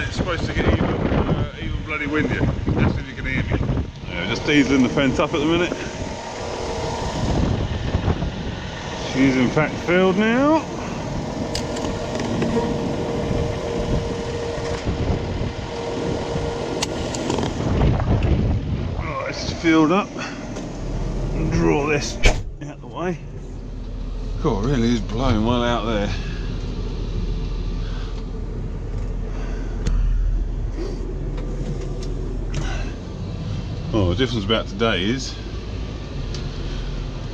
It's supposed to get even bloody windier. That's if you can hear me. Yeah, just dieseling the Fendt up at the minute. She's in fact filled now. Right, this is filled up. And draw this out the way. God, it really is blowing well out there. Oh, the difference about today is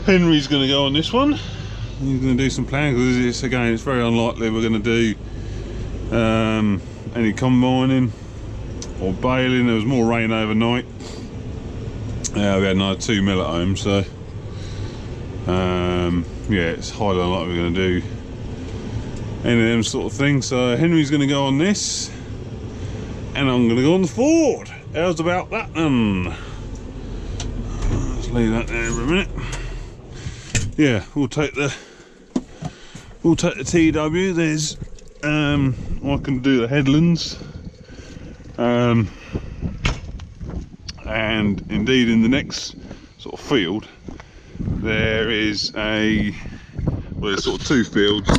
Henry's going to go on this one. He's going to do some ploughing because again it's very unlikely we're going to do any combining or baling. There was more rain overnight. We had another 2 mil at home, so yeah, it's highly unlikely we're going to do any of them sort of things. So Henry's going to go on this, and I'm going to go on the Ford. How's about that then? Let's leave that there for a minute. Yeah, we'll take the TW. There's I can do the headlands, and indeed in the next sort of field there is there's sort of 2 fields.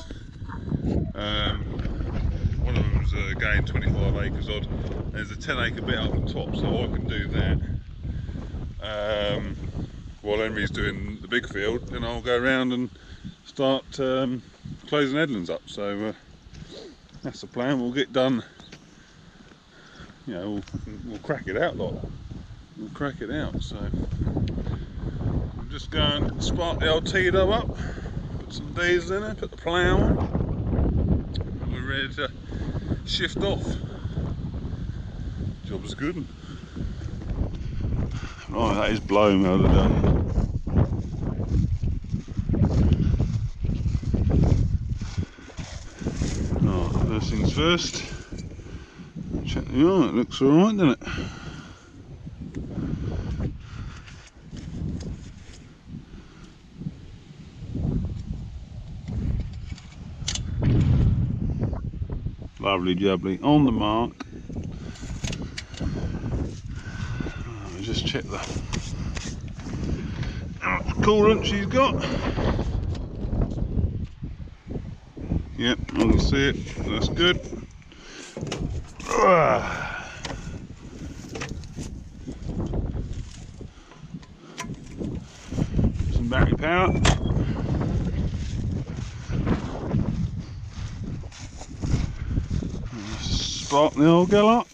One of them's again 25 acres odd. There's a 10-acre bit up the top, so I can do that. While Henry's doing the big field, then I'll go around and start closing headlands up. So that's the plan. We'll get done. You know, we'll crack it out, like. We'll crack it out. So I'm just going to spark the old TW up, put some diesel in it, put the plough on, and we're ready to shift off. Job's good. Right, that is blowing well today. Right, first things first. Check the eye, it looks alright, doesn't it? Lovely jubbly, on the mark. Just check the coolant she's got. Yep, I can see it, that's good. Some battery power. Spark the old girl up.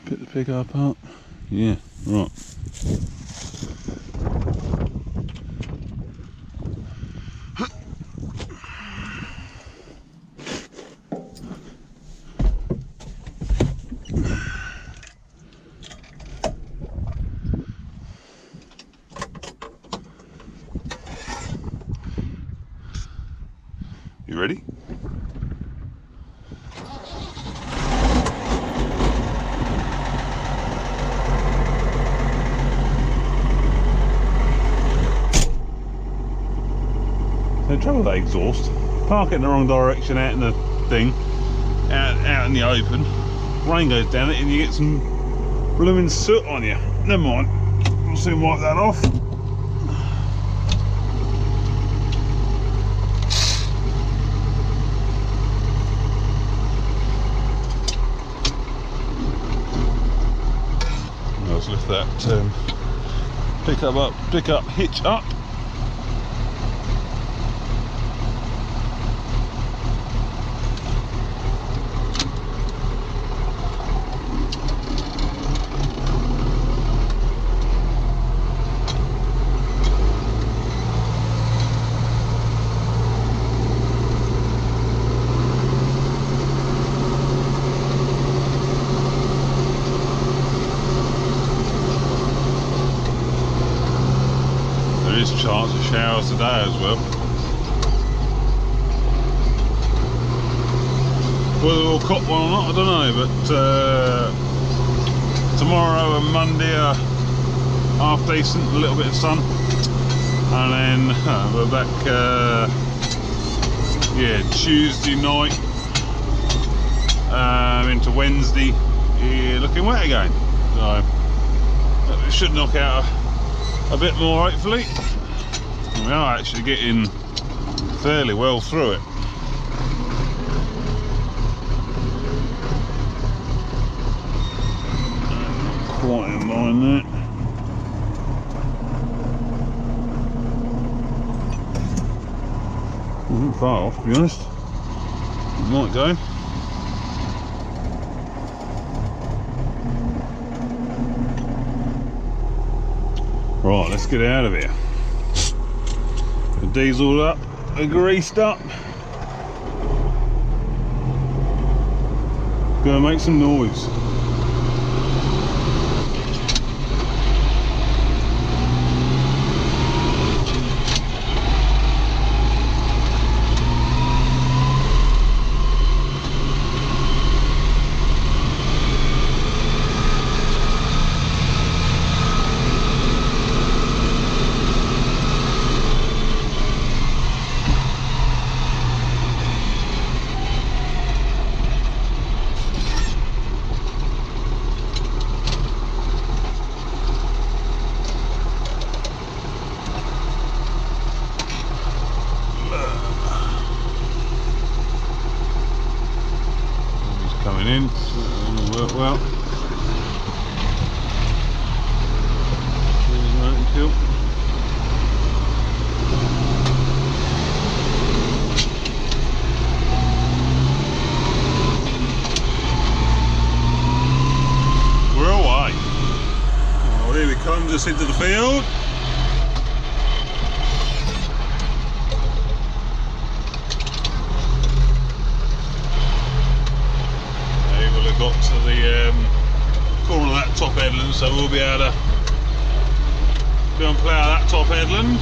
Pick the pickup up. Yeah, right. You ready? The trouble with that exhaust, park it in the wrong direction out in the thing, out in the open, rain goes down it and you get some blooming soot on you. Never mind, we'll soon wipe that off. Let's lift that pickup hitch up. Chance of showers today as well. Whether we'll cop one or not, I don't know, but tomorrow and Monday are half decent, a little bit of sun, and then we're back yeah, Tuesday night into Wednesday, looking wet again. So it should knock out a bit more, hopefully. And we are actually getting fairly well through it. Quite in line there. Not far off, to be honest. It might go. Right, let's get out of here. The diesel's up, the greased up. Gonna make some noise. Coming in, so it'll work well. We're away. Oh, here he comes, us into the field. Got to the corner of that top headland, so we'll be able to go and plough that top headland.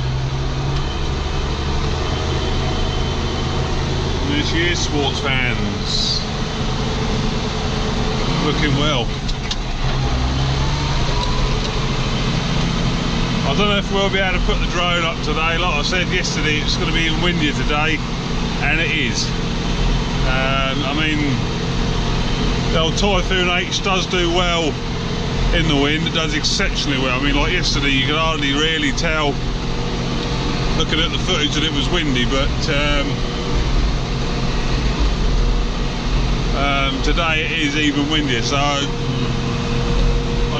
And this year's sports fans, looking well. I don't know if we'll be able to put the drone up today. Like I said yesterday, it's going to be even windier today, and it is. I mean, the old Typhoon H does do well in the wind. It does exceptionally well. I mean, like yesterday, you could hardly really tell looking at the footage that it was windy, but today it is even windier. So I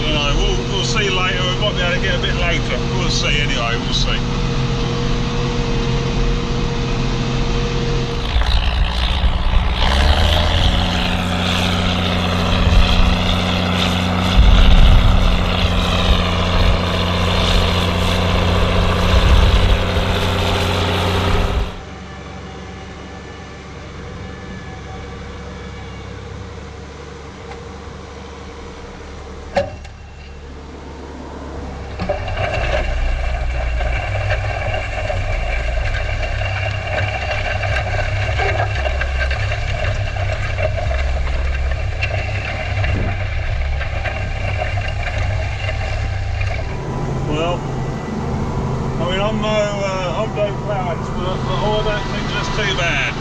don't know. We'll see later. We might be able to get a bit later. We'll see. Anyway, we'll see. I'm no plough expert, but I don't think that's too bad.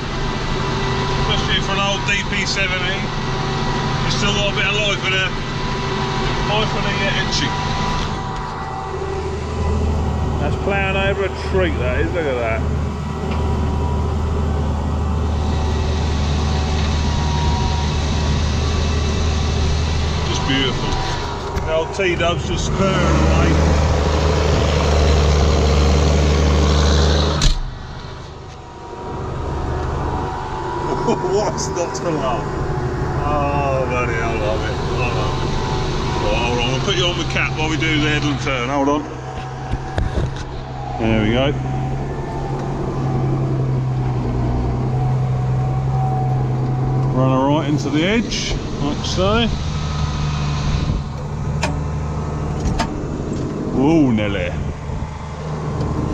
Especially for an old DP70. It's still got a bit of life in it. Life in it etching. That's ploughing over a treat, that is. Look at that. Just beautiful. The old T-dub's just spurring away. What's not to love? Oh, bloody hell, I love it. I love it. Right, hold on, I'll put you on the cap while we do the headland turn. Hold on. There we go. Run her right into the edge, like so. Whoa, Nelly.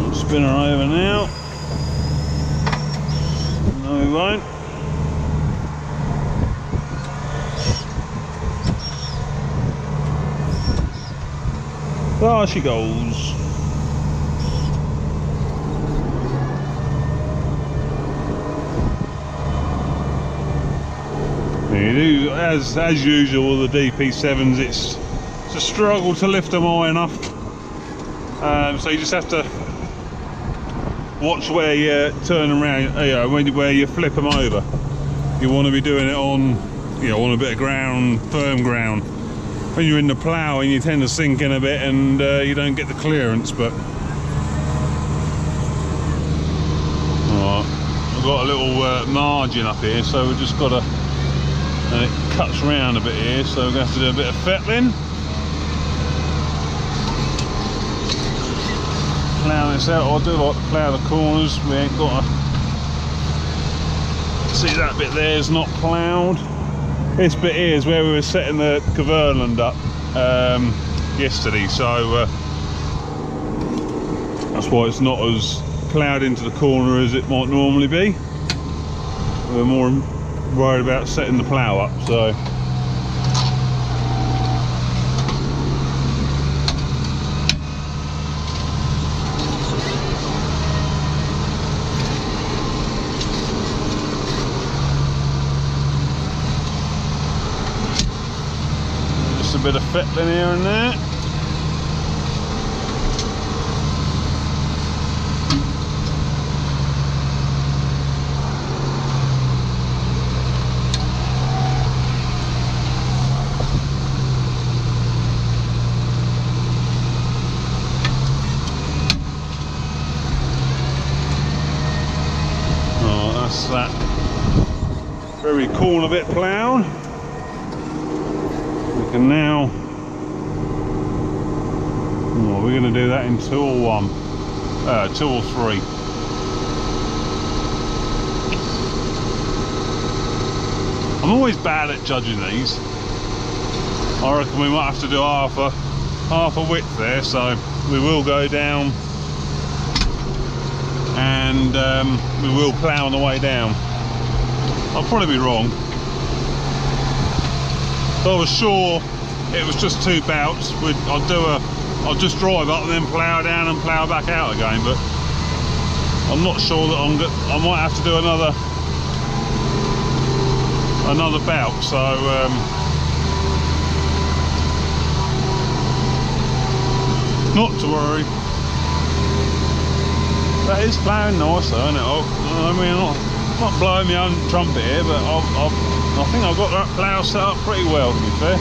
I'll spin her over now. No, we won't. There she goes. You do, as usual with the DP7s, it's a struggle to lift them high enough. So you just have to watch where you turn around, where you flip them over. You want to be doing it on, on a bit of ground, firm ground. When you're in the ploughing, you tend to sink in a bit and you don't get the clearance. But I've got a little margin up here, so we've just got to, and it cuts round a bit here, so we're going to have to do a bit of fettling. Plough this out. I do like to plough the corners. We ain't got to see that bit there is not ploughed. This bit here is where we were setting the headland up yesterday, so that's why it's not as ploughed into the corner as it might normally be. We're more worried about setting the plough up, so just a bit of fettling here and there. That very corner bit ploughed. We can now, we're going to do that in 2 or 1, 2 or 3. I'm always bad at judging these. I reckon we might have to do half a width there, so we will go down and we will plough on the way down. I'll probably be wrong. If I was sure it was just 2 bouts, I'll just drive up and then plough down and plough back out again, but I'm not sure that I might have to do another bout, so not to worry. That is ploughing nice though, isn't it? I mean, I'm not blowing my own trumpet here, but I think I've got that plough set up pretty well, to be fair.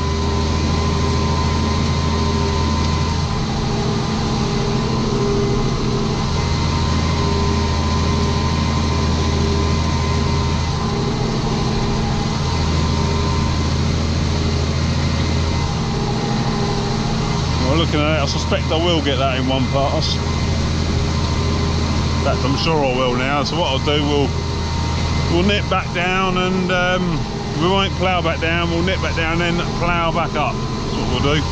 Well, looking at it, I suspect I will get that in 1 pass. In fact, I'm sure I will now. So what I'll do, we'll nip back down, and we won't plough back down. We'll nip back down and then plough back up. That's what we'll do.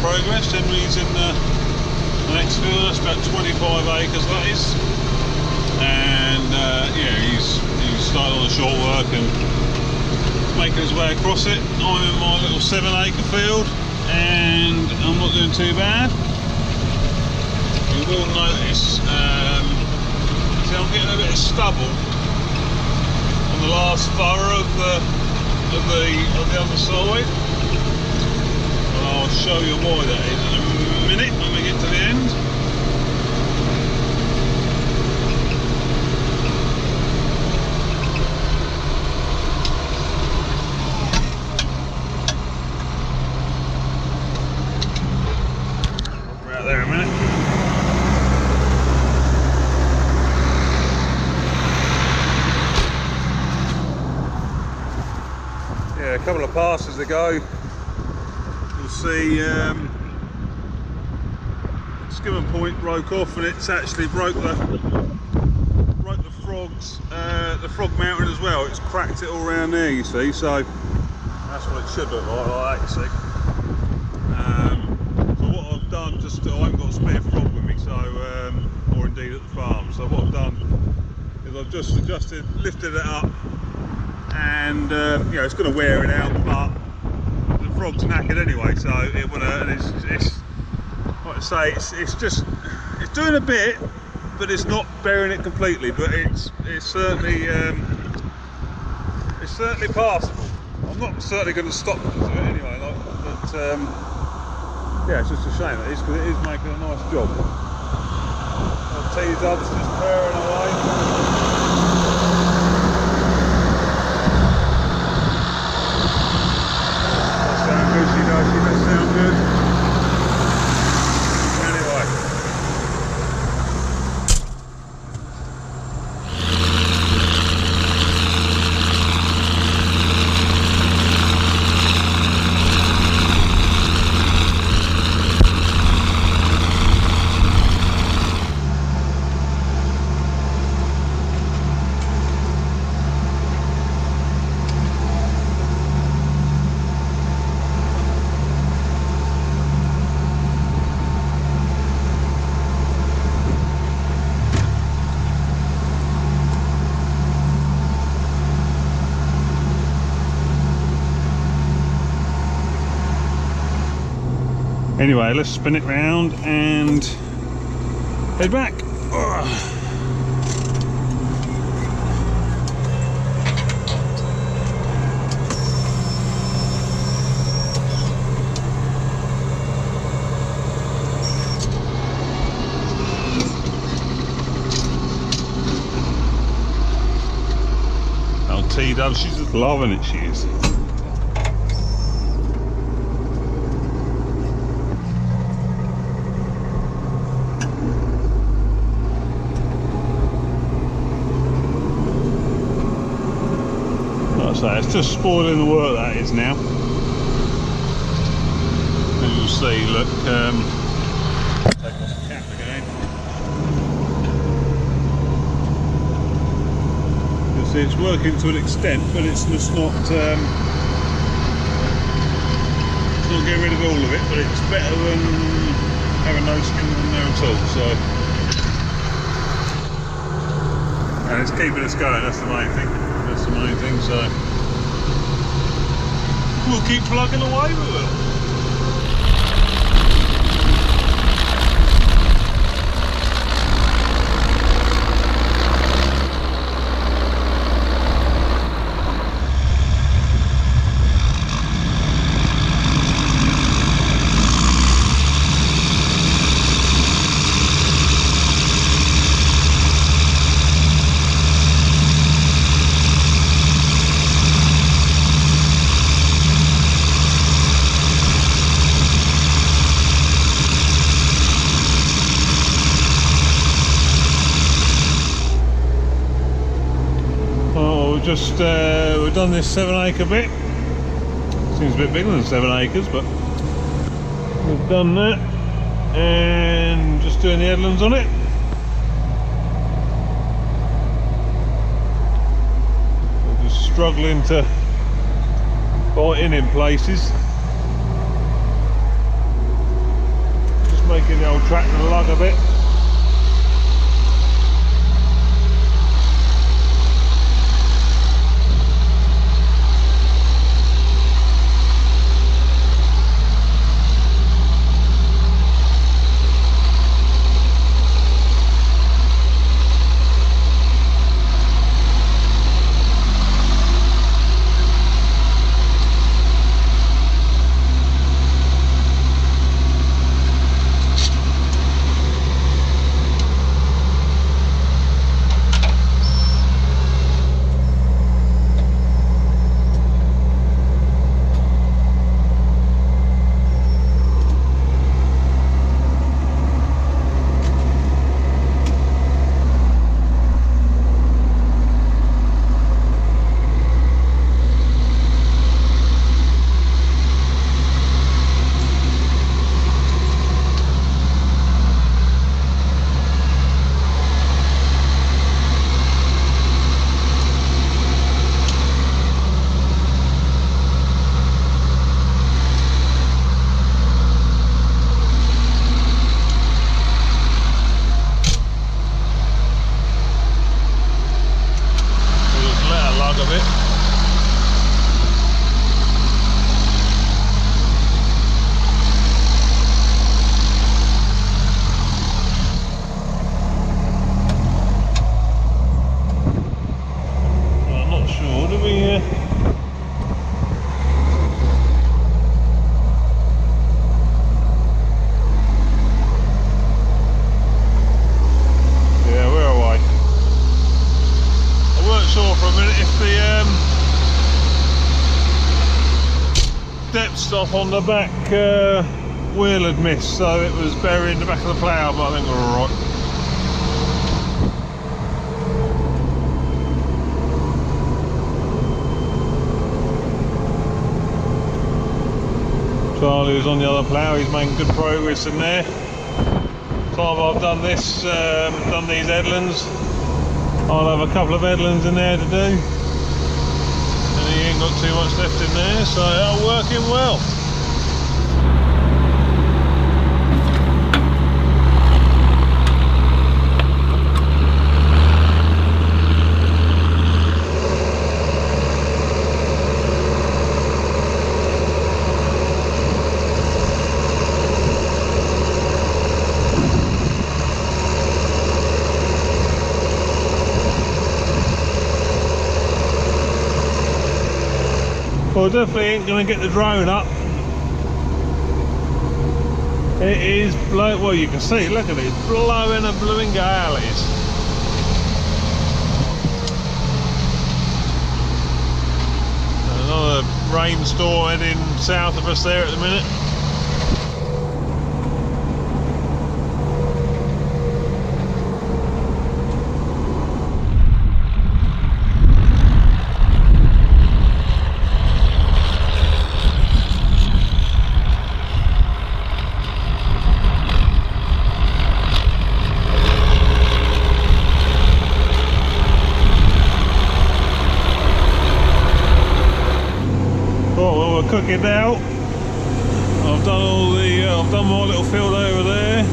Progress. Henry's in the next field. That's about 25 acres, that is, and yeah, he's started on the short work and making his way across it. I'm in my little 7-acre field and I'm not doing too bad. You will notice, see, I'm getting a bit of stubble on the last furrow of the other side. I'll show you why that is in a minute when we get to the end. couple of passes ago, you'll see skimmer point broke off, and it's actually broke the frog mounting as well. It's cracked it all around there, you see, so that's what it should look like that, you see. So what I've done, just I haven't got a spare frog with me, so or indeed at the farm, so what I've done is I've just lifted it up, and you know, it's going to wear it out, but the frog's knackered anyway, so it will, and it's like I say, it's doing a bit, but it's not burying it completely, but it's certainly passable. I'm not certainly going to stop to it anyway, but yeah, it's just a shame that is, because it is making a nice job. T-dubs just purring away. That sound good, she does, she does sound good. Anyway, let's spin it round and head back. Oh, T-Dub, she's just loving it, she is. So it's just spoiling the work that is now. As you'll see, look, take off the cap again. You'll see it's working to an extent, but it's just not getting rid of all of it, but it's better than having no skin on there at all. So, and it's keeping us going, that's the main thing. That's the main thing, so we'll keep plugging away with it. We've done this 7-acre bit. Seems a bit bigger than 7 acres, but we've done that, and just doing the headlands on it. We're just struggling to bite in places. Just making the old tractor lug a bit. depth stop on the back wheel had missed, so it was burying the back of the plough, but I think we're alright. Charlie was on the other plough, he's making good progress in there. Time I've done this, done these headlands, I'll have a couple of headlands in there to do, and he ain't got too much left in there, so it's working well. Well, definitely ain't going to get the drone up. It is blowing, well you can see, look at it, it's blowing a blowing gale it is. Another rainstorm heading south of us there at the minute. Cooking now. I've done my little field over there.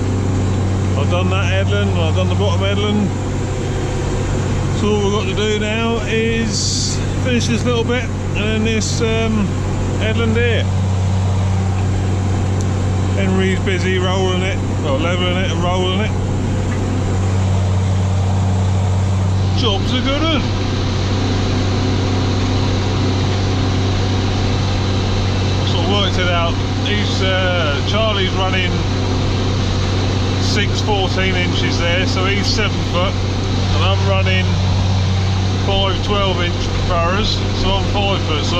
I've done that headland, I've done the bottom headland. So all we've got to do now is finish this little bit and then this headland here. Henry's busy rolling it, well levelling it and rolling it. Job's a good one. Worked it out. He's Charlie's running 6 14 inches there, so he's 7 foot, and I'm running 5 12-inch furrows, so I'm 5 foot. So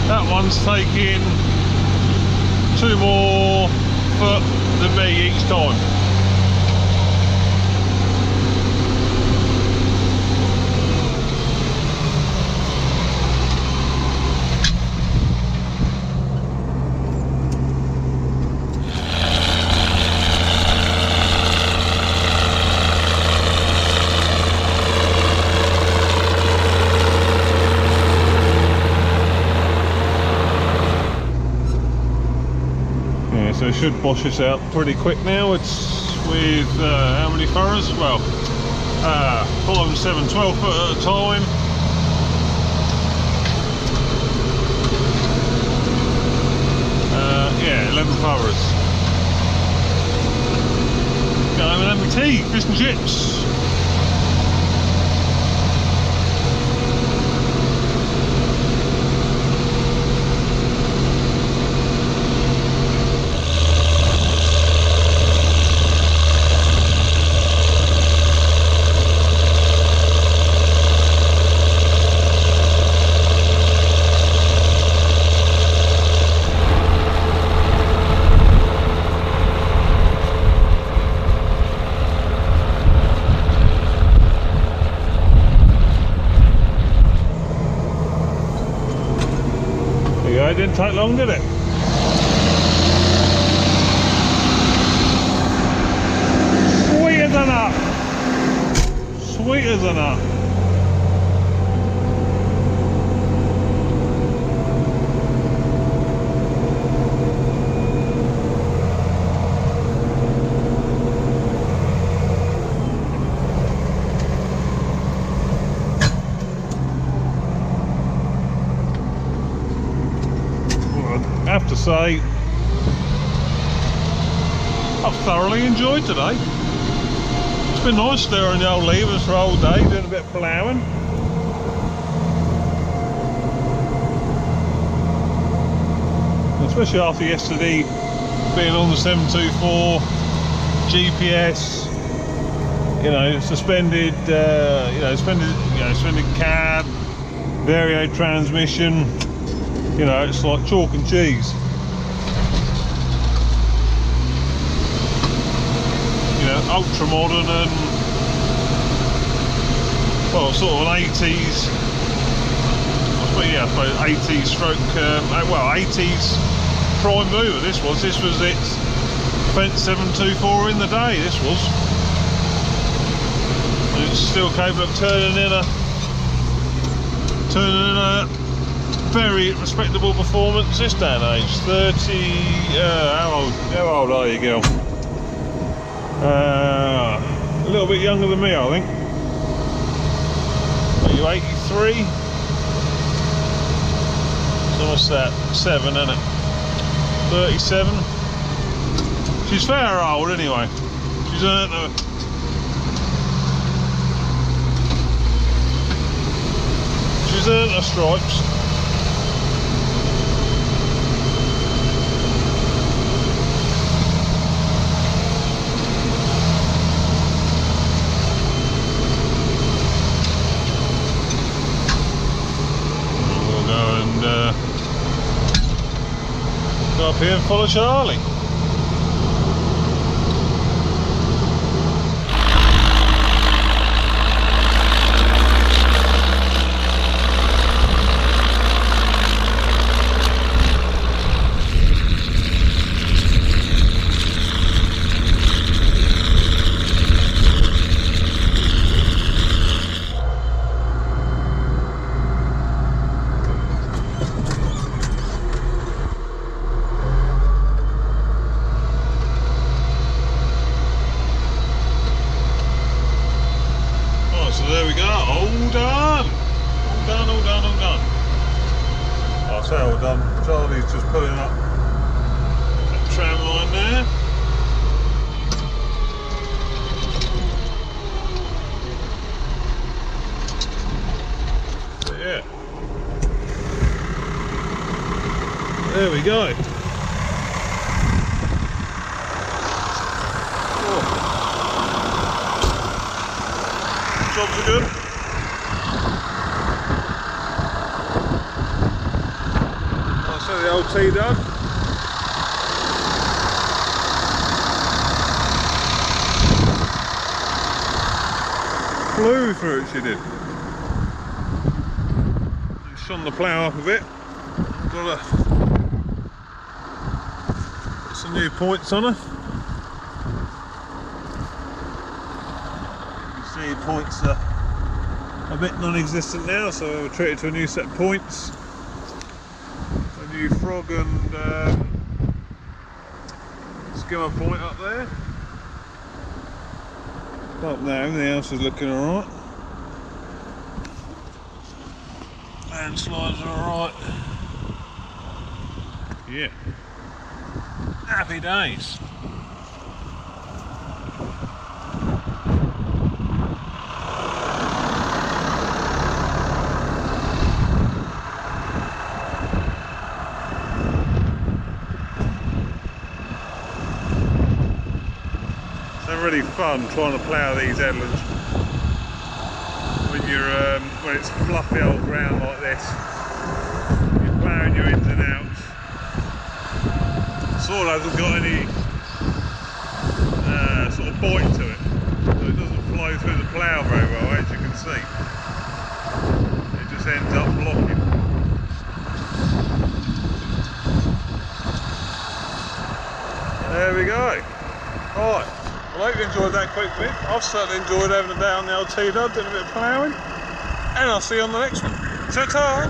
that one's taking 2 more foot than me each time. So it should bosh us out pretty quick now. It's with how many furrows? Well, 5 and 7, 12 foot at a time. Yeah, 11 furrows. Go home and have my tea, fish and chips. It didn't take long, did it? Sweet as a nut. Sweet as a nut. I have to say, I've thoroughly enjoyed today. It's been nice stirring the old levers for a whole day, doing a bit of ploughing. Especially after yesterday being on the 724 GPS, you know, suspended cab, vario transmission. You know, it's like chalk and cheese. You know, ultra modern and, well, sort of an 80s, I suppose 80s stroke, well, 80s prime mover. This was its Fendt 724 in the day. This was, and it's still capable of turning in a very respectable performance this day and age. 30, how old are you, girl? A little bit younger than me, I think. Are you 83? So what's that? 7, isn't it? 37. She's fair old anyway. She's earned her stripes. We'll go and go up here and follow Charlie. So there we go, all done. I say all done. Charlie's just pulling up that tram line there. But yeah, there we go. Jobs are good. I'll show the old T done. Flew through it, she did. Shone the plough up a bit. Got some new points on her. Points are a bit non-existent now, so we'll treat it to a new set of points, a new frog and skimmer point up there. Up there, everything else is looking alright. Landslides are alright. Yeah, happy days. Really fun trying to plough these headlands when it's fluffy old ground like this. You're ploughing your ins and outs. The soil hasn't got any sort of bite to it, so it doesn't flow through the plough very well, as you can see. It just ends up blocking. There we go. Right. Well, I hope you enjoyed that quick bit. I've certainly enjoyed having a day on the old T-Dub, doing a bit of ploughing, and I'll see you on the next one. Ta-ta!